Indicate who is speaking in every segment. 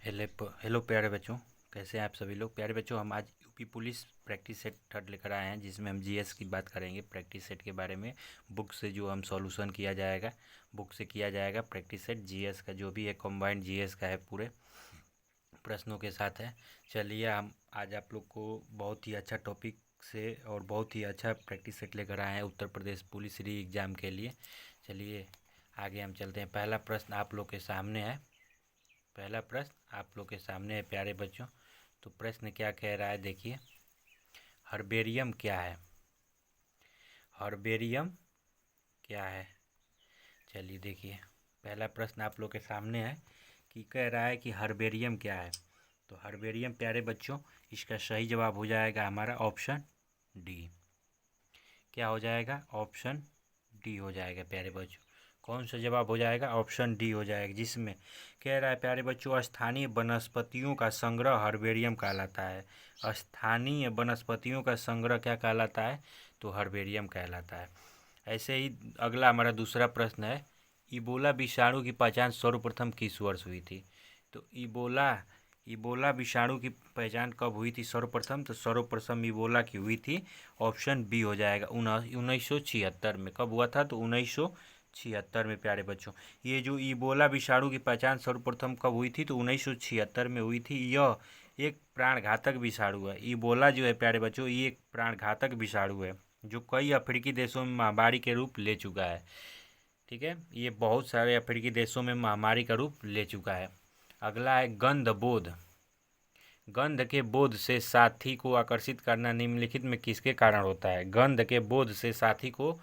Speaker 1: Hello प्यारे बच्चों, कैसे हैं आप सभी लोग। प्यारे बच्चों, हम आज UP police practice set third लेकर आए हैं, जिसमें हम जीएस की बात करेंगे। प्रैक्टिस सेट के बारे में बुक से जो हम सॉल्यूशन किया जाएगा, बुक से किया जाएगा प्रैक्टिस सेट जीएस का, जो भी है कंबाइंड जीएस का है, पूरे प्रश्नों के साथ है। चलिए, हम आज आप लोग को बहुत ही अच्छा टॉपिक से और बहुत ही अच्छा प्रैक्टिस सेट लेकर आए हैं उत्तर प्रदेश पुलिस री एग्ज़ाम के लिए। चलिए आगे हम चलते हैं। पहला प्रश्न आप लोग के सामने है। पहला प्रश्न आप लोग के सामने है प्यारे बच्चों। तो प्रश्न क्या कह रहा है, देखिए। हर्बेरियम क्या है? हर्बेरियम क्या है? चलिए देखिए, पहला प्रश्न आप लोग के सामने है कि कह रहा है कि हर्बेरियम क्या है। तो हर्बेरियम प्यारे बच्चों, इसका सही जवाब हो जाएगा हमारा ऑप्शन डी। क्या हो जाएगा? ऑप्शन डी हो जाएगा प्यारे बच्चों। कौन सा जवाब हो जाएगा? ऑप्शन डी हो जाएगा, जिसमें कह रहा है प्यारे बच्चों, स्थानीय वनस्पतियों का संग्रह हर्बेरियम कहलाता है। स्थानीय वनस्पतियों का संग्रह क्या कहलाता है? तो हर्बेरियम कहलाता है। ऐसे ही अगला हमारा दूसरा प्रश्न है, इबोला विषाणु की पहचान सर्वप्रथम किस वर्ष हुई थी? तो इबोला विषाणु की पहचान कब हुई थी सर्वप्रथम? तो सर्वप्रथम इबोला की हुई थी, ऑप्शन बी हो जाएगा, 1976 में। कब हुआ था? तो 1976 में प्यारे बच्चों। ये जो इबोला विषाणु की पहचान सर्वप्रथम कब हुई थी? तो 1976 में हुई थी। यह एक प्राणघातक विषाणु है। इबोला जो है प्यारे बच्चों, ये एक प्राणघातक विषाणु है, जो कई अफ्रीकी देशों में महामारी के रूप ले चुका है। ठीक है, ये बहुत सारे अफ्रीकी देशों में महामारी का रूप ले चुका है। अगला है गंध बोध। गंध के बोध से साथी को आकर्षित करना निम्नलिखित में किसके कारण होता है? गंध के बोध से साथी को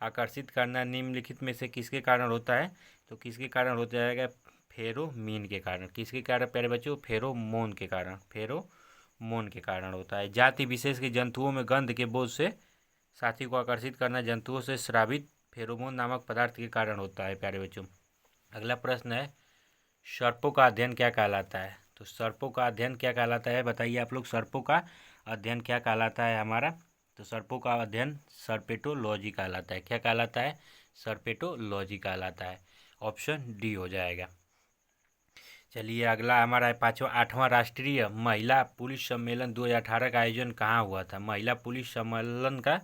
Speaker 1: आकर्षित करना निम्नलिखित में से किसके कारण होता है? तो किसके कारण हो जाएगा? फेरोमीन के कारण। किसके कारण प्यारे बच्चों? फेरोमोन के कारण। फेरोमोन के कारण होता है। जाति विशेष के जंतुओं में गंध के बोध से साथी को आकर्षित करना जंतुओं से स्रावित फेरोमोन नामक पदार्थ के कारण होता है प्यारे बच्चों। अगला प्रश्न है, सर्पों का अध्ययन क्या कहलाता है? तो सर्पों का अध्ययन क्या कहलाता है, बताइए आप लोग। सर्पों का अध्ययन क्या कहलाता है हमारा? तो सर्पों का अध्ययन सर्पेटोलॉजी कहलाता है। क्या कहलाता है? सर्पेटोलॉजी कहलाता है। ऑप्शन डी हो जाएगा। चलिए अगला हमारा है पाँचवा, 8वां राष्ट्रीय महिला पुलिस सम्मेलन 2018 का आयोजन कहाँ हुआ था? महिला पुलिस सम्मेलन का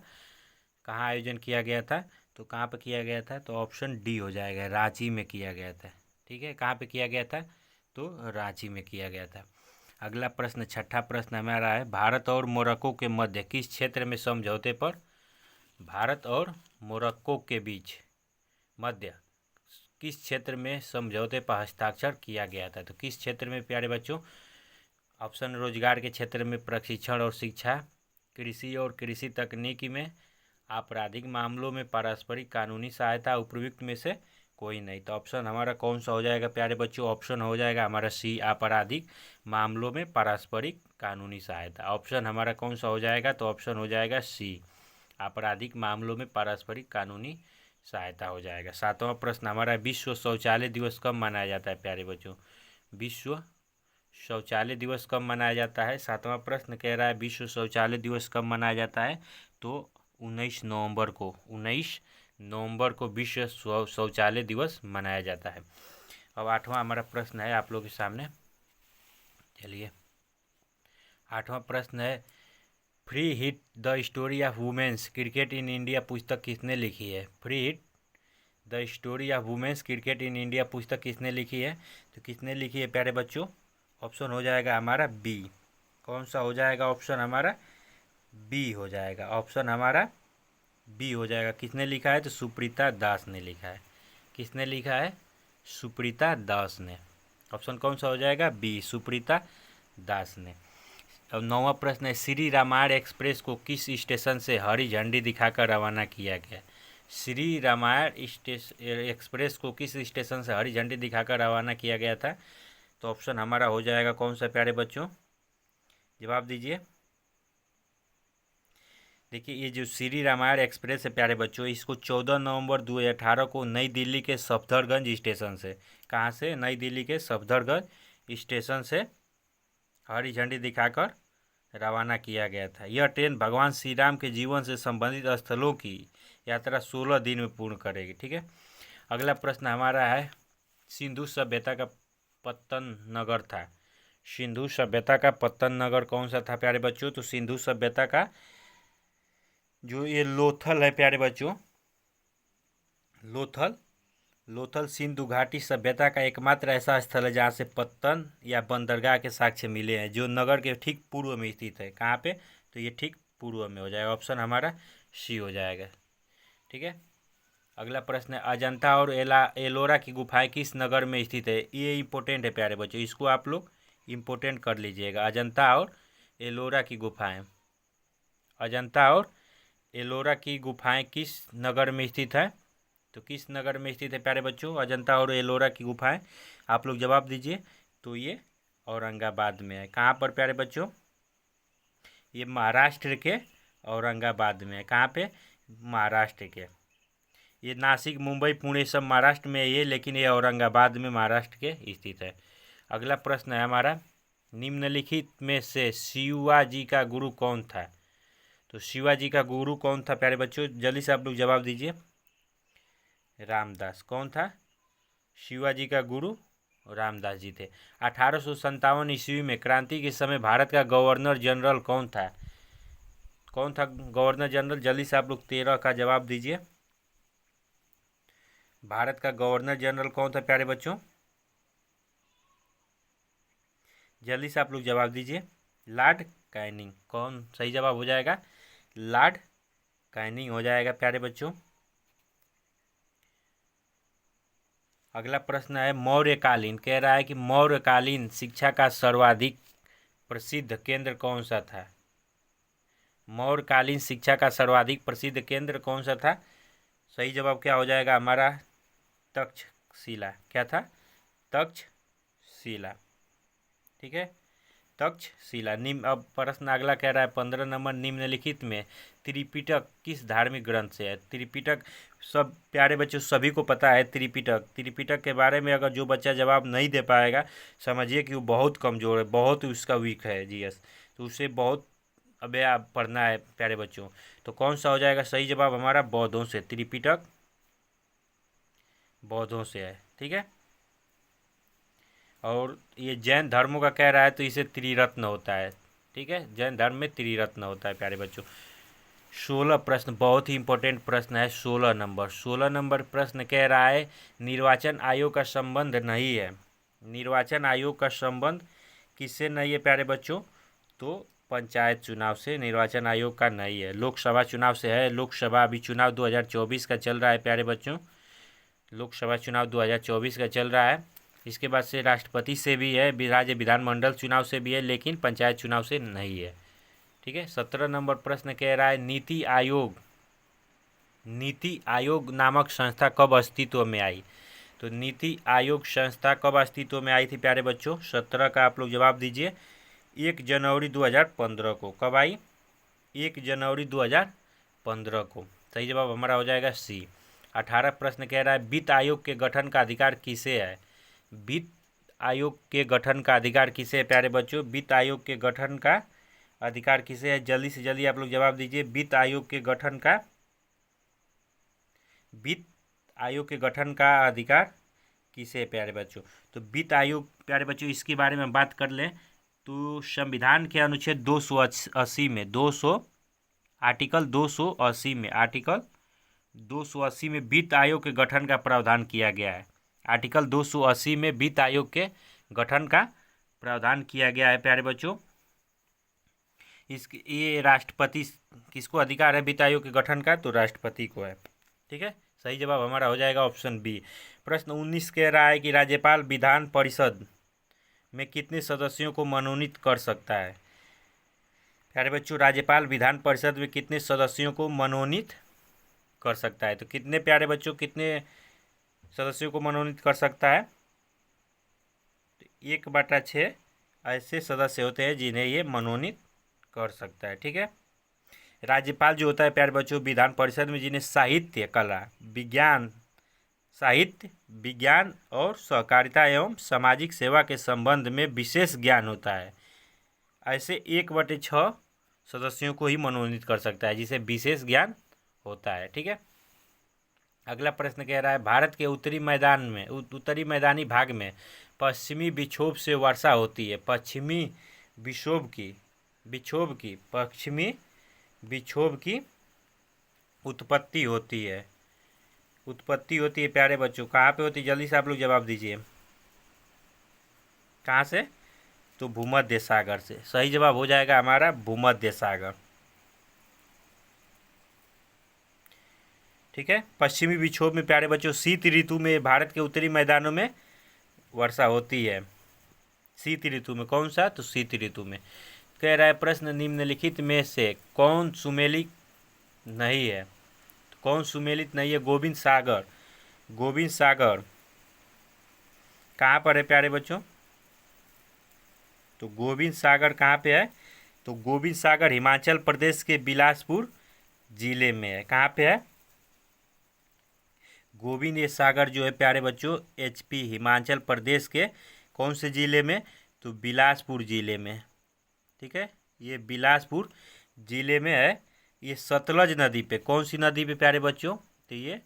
Speaker 1: कहाँ आयोजन किया गया था? तो कहाँ पर किया गया था? तो ऑप्शन डी हो जाएगा, रांची में किया गया था। ठीक है, कहाँ पे किया गया था? तो रांची में किया गया था। अगला प्रश्न, छठा प्रश्न हमारा है, भारत और मोरक्को के मध्य किस क्षेत्र में समझौते पर भारत और मोरक्को के बीच मध्य किस क्षेत्र में समझौते पर हस्ताक्षर किया गया था? तो किस क्षेत्र में प्यारे बच्चों? ऑप्शन, रोजगार के क्षेत्र में, प्रशिक्षण और शिक्षा, कृषि और कृषि तकनीकी में, आपराधिक मामलों में, पारस्परिक कानूनी सहायता, उपयुक्त में से कोई नहीं। तो ऑप्शन हमारा कौन सा हो जाएगा प्यारे बच्चों? ऑप्शन हो जाएगा हमारा सी, आपराधिक मामलों में पारस्परिक कानूनी सहायता। ऑप्शन हमारा कौन सा हो जाएगा? तो ऑप्शन हो जाएगा सी, आपराधिक मामलों में पारस्परिक कानूनी सहायता हो जाएगा। सातवां प्रश्न हमारा, विश्व शौचालय दिवस कब मनाया जाता है प्यारे बच्चों? विश्व शौचालय दिवस कब मनाया जाता है? सातवां प्रश्न कह रहा है विश्व शौचालय दिवस कब मनाया जाता है? तो 19 नवंबर को, 19 नवंबर को विश्व शौचालय दिवस मनाया जाता है। अब आठवां हमारा प्रश्न है आप लोगों के सामने। चलिए, आठवां प्रश्न है, free hit the story of women's cricket in India पुस्तक किसने लिखी है? Free hit the story of women's cricket in India पुस्तक किसने लिखी है? तो किसने लिखी है प्यारे बच्चों? ऑप्शन हो जाएगा हमारा बी। कौन सा हो जाएगा? ऑप्शन हमारा बी हो जाएगा। ऑप्शन हमारा बी हो जाएगा। किसने लिखा है? तो सुप्रीता दास ने लिखा है। किसने लिखा है? सुप्रीता दास ने। ऑप्शन कौन सा हो जाएगा? बी, सुप्रीता दास ने। अब नौवां प्रश्न है, श्री रामायण एक्सप्रेस को किस स्टेशन से हरी झंडी दिखाकर रवाना किया गया? श्री रामायण एक्सप्रेस को किस स्टेशन से हरी झंडी दिखाकर रवाना किया गया था? तो ऑप्शन हमारा हो जाएगा कौन सा प्यारे बच्चों? जवाब दीजिए। देखिए, ये जो श्री रामायण एक्सप्रेस है प्यारे बच्चों, इसको 14 नवंबर 2018 को नई दिल्ली के सफदरगंज स्टेशन से, कहाँ से? नई दिल्ली के सफदरगंज स्टेशन से हरी झंडी दिखाकर रवाना किया गया था। यह ट्रेन भगवान श्री राम के जीवन से संबंधित स्थलों की यात्रा 16 दिन में पूर्ण करेगी। ठीक है, अगला प्रश्न हमारा है, सिंधु सभ्यता का पत्तन नगर था? सिंधु सभ्यता का पत्तन नगर कौन सा था प्यारे बच्चों? तो सिंधु सभ्यता का जो ये लोथल है प्यारे बच्चों, लोथल लोथल सिंधु घाटी सभ्यता का एकमात्र ऐसा स्थल है जहाँ से पत्तन या बंदरगाह के साक्ष्य मिले हैं, जो नगर के ठीक पूर्व में स्थित है। कहाँ पे? तो ये ठीक पूर्व में हो जाएगा, ऑप्शन हमारा सी हो जाएगा। ठीक है, अगला प्रश्न है, अजंता और एलोरा की गुफाएं किस नगर में स्थित है? ये इम्पोर्टेंट है प्यारे बच्चों, इसको आप लोग इम्पोर्टेंट कर लीजिएगा। अजंता और एलोरा की गुफाएं, अजंता और एलोरा की गुफाएं किस नगर में स्थित है? तो किस नगर में स्थित है प्यारे बच्चों अजंता और एलोरा की गुफाएं? आप लोग जवाब दीजिए। तो ये औरंगाबाद में है। कहाँ पर प्यारे बच्चों? ये महाराष्ट्र के औरंगाबाद में है। कहाँ पे? महाराष्ट्र के। ये नासिक, मुंबई, पुणे सब महाराष्ट्र में है ये, लेकिन ये औरंगाबाद में महाराष्ट्र के स्थित है। अगला प्रश्न है हमारा, निम्नलिखित में से शिवाजी का गुरु कौन था? तो शिवाजी का गुरु कौन था प्यारे बच्चों? जल्दी से आप लोग जवाब दीजिए। रामदास। कौन था? शिवाजी का गुरु रामदास जी थे। 1857 ईस्वी में क्रांति के समय भारत का गवर्नर जनरल कौन था? कौन था गवर्नर जनरल? जल्दी से आप लोग 13 का जवाब दीजिए। भारत का गवर्नर जनरल कौन था प्यारे बच्चों? जल्दी से आप लोग जवाब दीजिए। Lord Canning. कौन सही जवाब हो जाएगा? लॉर्ड कैनिंग हो जाएगा प्यारे बच्चों। अगला प्रश्न है, मौर्यकालीन, कह रहा है कि मौर्यकालीन शिक्षा का सर्वाधिक प्रसिद्ध केंद्र कौन सा था? मौर्यकालीन शिक्षा का सर्वाधिक प्रसिद्ध केंद्र कौन सा था? सही जवाब क्या हो जाएगा हमारा? तक्षशिला। क्या था? तक्षशिला। ठीक है, तक्षशिला। निम्न, अब प्रश्न अगला कह रहा है 15 नंबर, निम्नलिखित में त्रिपिटक किस धार्मिक ग्रंथ से है? त्रिपिटक सब प्यारे बच्चों सभी को पता है। त्रिपिटक के बारे में अगर जो बच्चा जवाब नहीं दे पाएगा, समझिए कि वो बहुत कमज़ोर है, बहुत उसका वीक है जीएस, तो उसे बहुत अबे आप पढ़ना है प्यारे बच्चों। तो कौन सा हो जाएगा सही जवाब हमारा? बौद्धों से। त्रिपिटक बौद्धों से है। ठीक है, और ये जैन धर्मों का कह रहा है तो इसे त्रिरत्न होता है। ठीक है, जैन धर्म में त्रिरत्न होता है प्यारे बच्चों। 16 प्रश्न, बहुत ही इंपॉर्टेंट प्रश्न है। 16 नंबर प्रश्न कह रहा है, निर्वाचन आयोग का संबंध नहीं है। निर्वाचन आयोग का संबंध किससे नहीं है प्यारे बच्चों? तो पंचायत चुनाव से निर्वाचन आयोग का नहीं है। लोकसभा चुनाव से है। लोकसभा अभी चुनाव 2024 का चल रहा है प्यारे बच्चों, लोकसभा चुनाव 2024 का चल रहा है। इसके बाद से राष्ट्रपति से भी है, राज्य विधानमंडल चुनाव से भी है, लेकिन पंचायत चुनाव से नहीं है। ठीक है, 17 नंबर प्रश्न कह रहा है, नीति आयोग नामक संस्था कब अस्तित्व में आई? तो नीति आयोग संस्था कब अस्तित्व में आई थी प्यारे बच्चों? 17 का आप लोग जवाब दीजिए। 1 जनवरी 2015 को। कब आई? 1 जनवरी 2015 को। सही जवाब हमारा हो जाएगा सी। 18 प्रश्न कह रहा है, वित्त आयोग के गठन का अधिकार किसे है? वित्त आयोग के गठन का अधिकार किसे है प्यारे बच्चों? वित्त आयोग के गठन का अधिकार किसे है? जल्दी से जल्दी आप लोग जवाब दीजिए। वित्त आयोग के गठन का अधिकार किसे है प्यारे बच्चों? तो वित्त आयोग प्यारे बच्चों, इसके बारे में बात कर लें तो संविधान के अनुच्छेद 280 में आर्टिकल 280 में वित्त आयोग के गठन का प्रावधान किया गया है। आर्टिकल 280 में वित्त आयोग के गठन का प्रावधान किया गया है प्यारे बच्चों। ये राष्ट्रपति, किसको अधिकार है वित्त आयोग के गठन का? तो राष्ट्रपति को है। ठीक है, सही जवाब हमारा हो जाएगा ऑप्शन बी। प्रश्न 19 कह रहा है कि राज्यपाल विधान परिषद में कितने सदस्यों को मनोनीत कर सकता है? प्यारे बच्चों, राज्यपाल विधान परिषद में कितने सदस्यों को मनोनीत कर सकता है? तो कितने प्यारे बच्चों, कितने सदस्यों को मनोनीत कर सकता है? तो 1/6 ऐसे सदस्य होते हैं जिन्हें ये मनोनीत कर सकता है। ठीक है, राज्यपाल जो होता है प्यारे बच्चों विधान परिषद में, जिन्हें साहित्य विज्ञान और सहकारिता एवं सामाजिक सेवा के संबंध में विशेष ज्ञान होता है, ऐसे 1/6 सदस्यों को ही मनोनीत कर सकता है जिसे विशेष ज्ञान होता है। ठीक है, अगला प्रश्न कह रहा है, भारत के उत्तरी मैदानी भाग में पश्चिमी विक्षोभ से वर्षा होती है। पश्चिमी विक्षोभ की पश्चिमी विक्षोभ की उत्पत्ति होती है। प्यारे बच्चों, कहाँ पे होती है? जल्दी से आप लोग जवाब दीजिए। कहाँ से? तो भूमध्य सागर से। सही जवाब हो जाएगा हमारा भूमध्य सागर। ठीक है। पश्चिमी विक्षोभ में प्यारे बच्चों शीत ऋतु में भारत के उत्तरी मैदानों में वर्षा होती है। शीत ऋतु में। कौन सा? तो शीत ऋतु में। कह रहा है प्रश्न, निम्नलिखित में से कौन सुमेलित नहीं है? तो कौन सुमेलित नहीं है? गोविंद सागर कहाँ पर है प्यारे बच्चों? तो गोविंद सागर कहाँ पे है? तो गोविंद सागर हिमाचल प्रदेश के बिलासपुर जिले में है। कहाँ पे है? गोविंद ये सागर जो है प्यारे बच्चों HP हिमाचल प्रदेश के कौन से ज़िले में? तो बिलासपुर ज़िले में। ठीक है, ये बिलासपुर ज़िले में है। ये सतलज नदी पे। कौन सी नदी पे प्यारे बच्चों? तो ये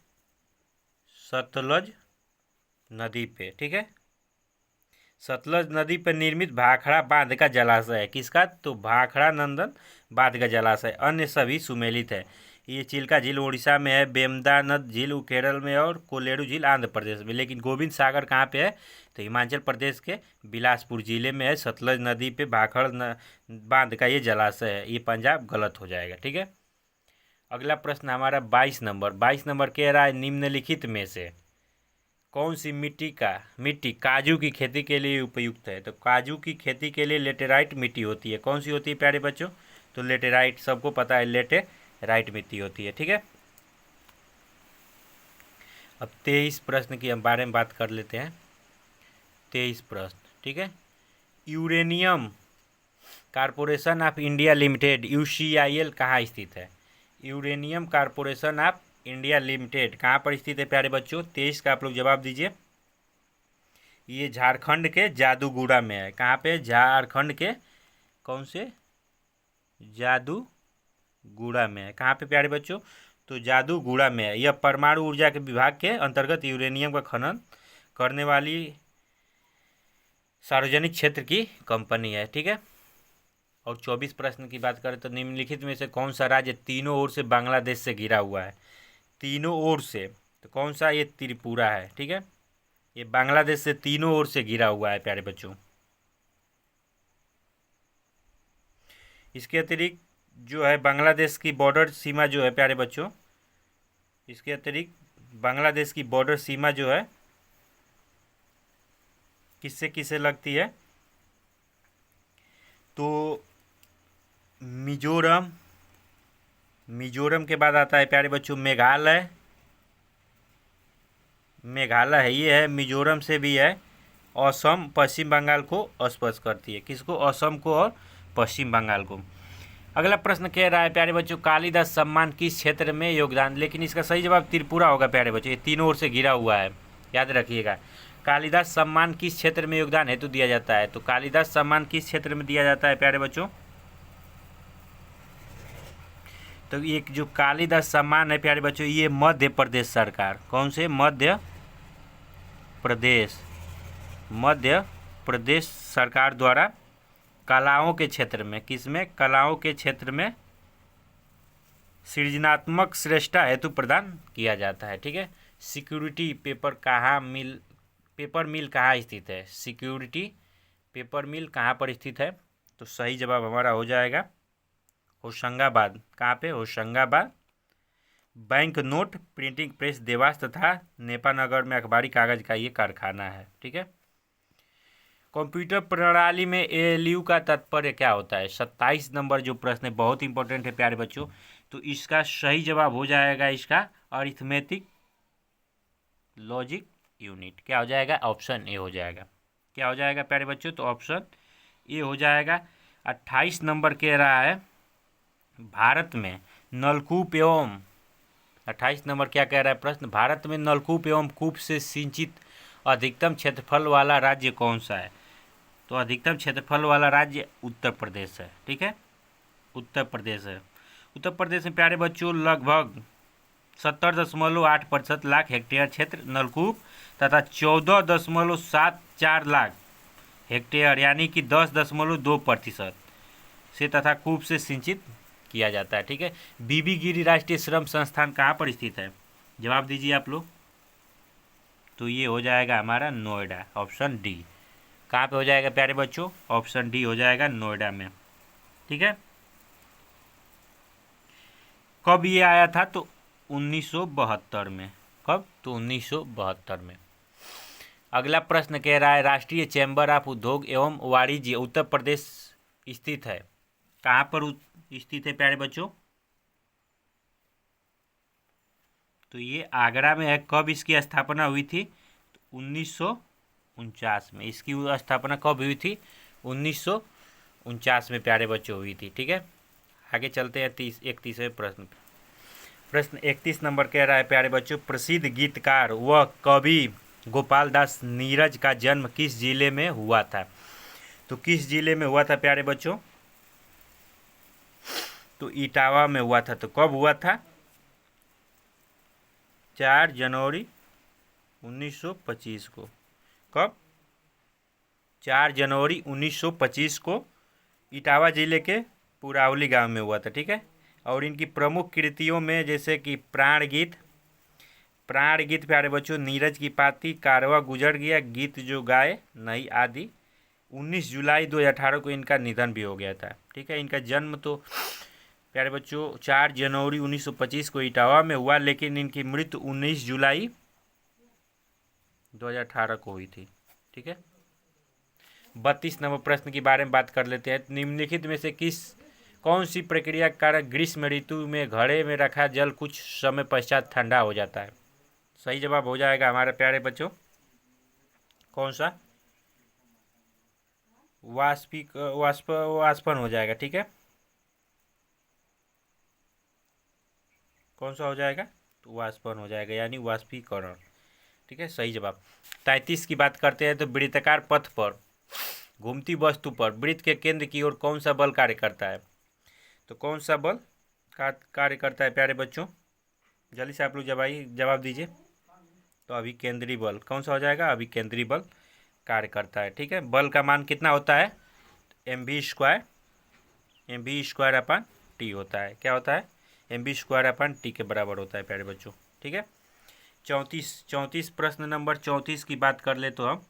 Speaker 1: सतलज नदी पे। ठीक है, सतलज नदी पर निर्मित भाखड़ा बांध का जलाशय है। किसका? तो भाखड़ा नंदन बांध का जलाशय। अन्य सभी सुमेलित है। ये चिल्का झील उड़ीसा में है, वेम्बनाड झील केरल में और कोल्लेरू झील आंध्र प्रदेश में। लेकिन गोविंद सागर कहाँ पे है? तो हिमाचल प्रदेश के बिलासपुर जिले में है। सतलज नदी पे भाखड़ बांध का ये जलाशय है। ये पंजाब गलत हो जाएगा। ठीक है, अगला प्रश्न हमारा 22 नंबर कह रहा है, निम्नलिखित में से कौन सी मिट्टी काजू की खेती के लिए उपयुक्त है? तो काजू की खेती के लिए लेटेराइट मिट्टी होती है। कौन सी होती है प्यारे बच्चों? तो लेटेराइट, सबको पता है लेटेराइट मिट्टी होती है। ठीक है, अब 23 प्रश्न की हम बारे में बात कर लेते हैं। 23 प्रश्न। ठीक है, uranium corporation of India limited UCIL कहाँ स्थित है? Uranium corporation of India limited कहाँ पर स्थित है प्यारे बच्चों? 23 का आप लोग जवाब दीजिए। ये झारखंड के जादूगुड़ा में है। कहाँ पे? झारखंड के कौन से? जादूगुड़ा में है। कहाँ पे प्यारे बच्चों? तो जादूगुड़ा में है। यह परमाणु ऊर्जा के विभाग के अंतर्गत यूरेनियम का खनन करने वाली सार्वजनिक क्षेत्र की कंपनी है। ठीक है, और 24 प्रश्न की बात करें तो निम्नलिखित में से कौन सा राज्य तीनों ओर से बांग्लादेश से घिरा हुआ है? तीनों ओर से। तो कौन सा? ये त्रिपुरा है। ठीक है, ये बांग्लादेश से तीनों ओर से घिरा हुआ है प्यारे बच्चों। इसके अतिरिक्त जो है बांग्लादेश की बॉर्डर सीमा जो है प्यारे बच्चों, इसके अतिरिक्त बांग्लादेश की बॉर्डर सीमा जो है किससे किससे लगती है? तो मिजोरम के बाद आता है प्यारे बच्चों मेघालय है। ये है, मिजोरम से भी है। असम पश्चिम बंगाल को स्पर्श करती है। किसको? असम को और पश्चिम बंगाल को। अगला प्रश्न कह रहा है प्यारे बच्चों, कालिदास सम्मान किस क्षेत्र में योगदान? लेकिन इसका सही जवाब त्रिपुरा होगा प्यारे बच्चों। ये तीनों ओर से घिरा हुआ है, याद रखिएगा। कालिदास सम्मान किस क्षेत्र में योगदान हेतु दिया जाता है? तो कालिदास सम्मान किस क्षेत्र में दिया जाता है प्यारे बच्चों? तो एक जो कालिदास सम्मान है प्यारे बच्चों, ये मध्य प्रदेश सरकार। कौन से? मध्य प्रदेश सरकार द्वारा कलाओं के क्षेत्र में, किसमें? कलाओं के क्षेत्र में सृजनात्मक श्रेष्ठता हेतु प्रदान किया जाता है। ठीक है, सिक्योरिटी पेपर मिल कहाँ स्थित है? सिक्योरिटी पेपर मिल कहाँ पर स्थित है? तो सही जवाब हमारा हो जाएगा होशंगाबाद। कहाँ पे? Hoshangabad. Bank note printing press Dewas तथा नेपानगर में अखबारी कागज का ये कारखाना है। ठीक है, कंप्यूटर प्रणाली में ALU का तात्पर्य क्या होता है? 27 नंबर जो प्रश्न है बहुत इंपॉर्टेंट है प्यारे बच्चों। तो इसका सही जवाब हो जाएगा इसका अरिथमेटिक लॉजिक यूनिट। क्या हो जाएगा? ऑप्शन ए हो जाएगा। क्या हो जाएगा प्यारे बच्चों? तो ऑप्शन ए हो जाएगा। 28 नंबर कह रहा है, भारत में नलकूप एवं 28 नंबर क्या कह रहा है प्रश्न? भारत में नलकूप एवं कूप से सिंचित अधिकतम क्षेत्रफल वाला राज्य कौन सा है? तो अधिकतम क्षेत्रफल वाला राज्य उत्तर प्रदेश है। ठीक है, उत्तर प्रदेश है। उत्तर प्रदेश में प्यारे बच्चों लगभग 70.8% लाख हेक्टेयर क्षेत्र नलकूप तथा 14.74 लाख हेक्टेयर यानी कि 10.2% से तथा कूप से सिंचित किया जाता है। ठीक है। बीबी गिरी राष्ट्रीय श्रम संस्थान कहाँ पर स्थित है? जवाब दीजिए आप लोग। तो ये हो जाएगा हमारा नोएडा, ऑप्शन डी। कहाँ पे हो जाएगा प्यारे बच्चों? ऑप्शन डी हो जाएगा नोएडा में। ठीक है। कब ये आया था? तो 1972 में। कब? तो 1972 में। अगला प्रश्न कह रहा है राष्ट्रीय चैम्बर ऑफ उद्योग एवं वाणिज्य उत्तर प्रदेश स्थित है। कहाँ पर स्थित है प्यारे बच्चों? तो ये आगरा में है। कब इसकी स्थापना हुई थी? तो 1949 में। इसकी स्थापना कब हुई थी? 1949 में प्यारे बच्चों हुई थी। ठीक है। आगे चलते हैं 31वें प्रश्न। प्रश्न 31 नंबर कह रहा है प्यारे बच्चों प्रसिद्ध गीतकार व कवि गोपाल दास नीरज का जन्म किस जिले में हुआ था? तो किस जिले में हुआ था प्यारे बच्चों? तो इटावा में हुआ था। तो कब हुआ था? 4 जनवरी 1925 को। कब? 4 जनवरी 1925 को इटावा जिले के पुरावली गांव में हुआ था। ठीक है। और इनकी प्रमुख कृतियों में जैसे कि प्राण गीत प्यारे बच्चों, नीरज की पाती, कारवा गुजर गया, गीत जो गाए नहीं आदि। 19 जुलाई 2018 को इनका निधन भी हो गया था। ठीक है। इनका जन्म तो प्यारे बच्चों 4 जनवरी 1925 को इटावा में हुआ, लेकिन इनकी मृत्यु 19 जुलाई 2018 को हुई थी। ठीक है। 32 नंबर प्रश्न के बारे में बात कर लेते हैं। निम्नलिखित में से कौन सी प्रक्रिया के कारण ग्रीष्म ऋतु में घड़े में रखा जल कुछ समय पश्चात ठंडा हो जाता है? सही जवाब हो जाएगा हमारे प्यारे बच्चों कौन सा? वाष्पन हो जाएगा। ठीक है। कौन सा हो जाएगा? तो वाष्पन हो जाएगा यानी वाष्पीकरण। ठीक है। सही जवाब। 33 की बात करते हैं। तो वृत्ताकार पथ पर घूमती वस्तु पर वृत्त के केंद्र की ओर कौन सा बल कार्य करता है? तो कौन सा बल कार्य करता है प्यारे बच्चों? जल्दी से आप लोग जवाब दीजिए। तो अभिकेंद्री बल। कौन सा हो जाएगा? अभिकेंद्री बल कार्य करता है। ठीक है। बल का मान कितना होता है? mv² अपन टी होता है। क्या होता है? mv² अपन टी के बराबर होता है प्यारे बच्चों। ठीक है। 34 प्रश्न नंबर 34 की बात कर ले तो हम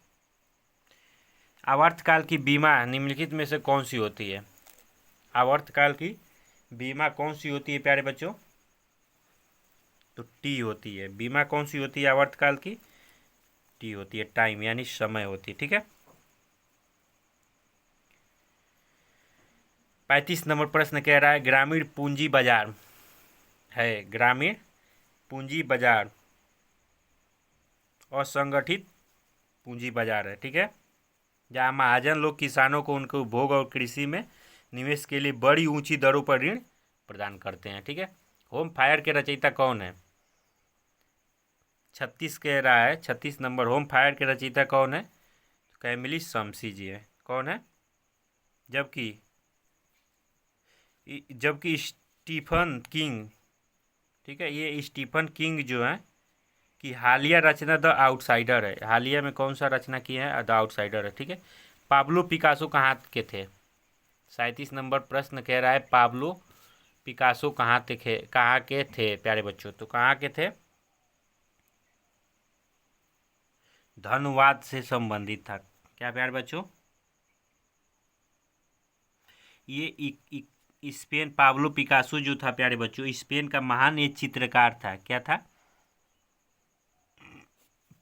Speaker 1: आवर्तकाल की बीमा निम्नलिखित में से कौन सी होती है? आवर्तकाल की बीमा कौन सी होती है प्यारे बच्चों? तो टी होती है। बीमा कौन सी होती है आवर्तकाल की? टी होती है। टाइम यानी समय होती है। ठीक है। 35 नंबर प्रश्न कह रहा है ग्रामीण पूंजी बाजार है। ग्रामीण पूंजी बाजार असंगठित पूंजी बाजार है। ठीक है। जहाँ महाजन लोग किसानों को उनके उपभोग और कृषि में निवेश के लिए बड़ी ऊंची दरों पर ऋण प्रदान करते हैं। ठीक है। होम फायर के रचयिता कौन है? 36 कह रहा है 36 नंबर होम फायर के रचयिता कौन है? तो कैमिली शमसी जी है। कौन है? जबकि स्टीफन किंग। ठीक है। ये स्टीफन किंग जो है कि हालिया रचना द आउटसाइडर है। हालिया में कौन सा रचना किया है? द आउटसाइडर है। ठीक है। पाब्लो पिकासो कहाँ के थे? 37 नंबर प्रश्न कह रहा है पाब्लो पिकासो कहाँ के थे प्यारे बच्चों? तो कहाँ के थे? धनवाद से संबंधित था। क्या प्यारे बच्चों? ये स्पेन पाब्लो पिकासो जो था प्यारे बच्चों स्पेन का महान एक चित्रकार था। क्या था?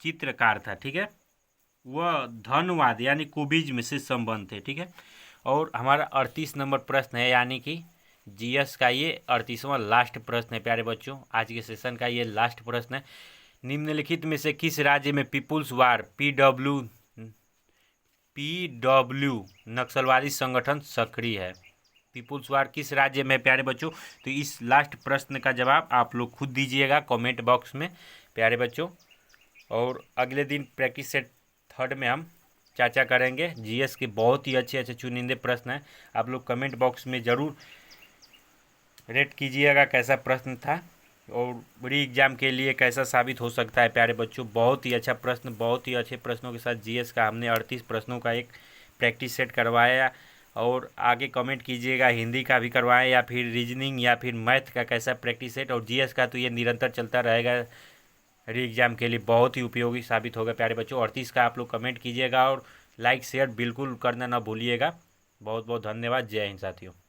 Speaker 1: चित्रकार था। ठीक है। वह धनवाद यानी कुबिज्म से संबंध थे। ठीक है। और हमारा 38 नंबर प्रश्न है यानी कि जीएस का ये 38वां लास्ट प्रश्न है प्यारे बच्चों। आज के सेशन का ये लास्ट प्रश्न है। निम्नलिखित में से किस राज्य में पीपुल्स वार पीडब्ल्यू नक्सलवादी संगठन सक्रिय है? पीपुल्स वार किस राज्य में प्यारे बच्चों? तो इस लास्ट प्रश्न का जवाब आप लोग खुद दीजिएगा कमेंट बॉक्स में प्यारे बच्चों। और अगले दिन प्रैक्टिस सेट 3 में हम चर्चा करेंगे। जीएस के बहुत ही अच्छे अच्छे चुनिंदे प्रश्न हैं। आप लोग कमेंट बॉक्स में ज़रूर रेट कीजिएगा कैसा प्रश्न था। और री एग्ज़ाम के लिए कैसा साबित हो सकता है प्यारे बच्चों। बहुत ही अच्छा प्रश्न, बहुत ही अच्छे प्रश्नों के साथ जीएस का हमने 38 प्रश्नों का एक प्रैक्टिस सेट करवाया। और आगे कमेंट कीजिएगा हिंदी का भी करवाएं या फिर रीजनिंग या फिर मैथ का कैसा प्रैक्टिस सेट। और जीएस का तो ये निरंतर चलता रहेगा, री एग्ज़ाम के लिए बहुत ही उपयोगी साबित होगा प्यारे बच्चों। 38 का आप लोग कमेंट कीजिएगा और लाइक शेयर बिल्कुल करना ना भूलिएगा। बहुत बहुत धन्यवाद। जय हिंद साथियों।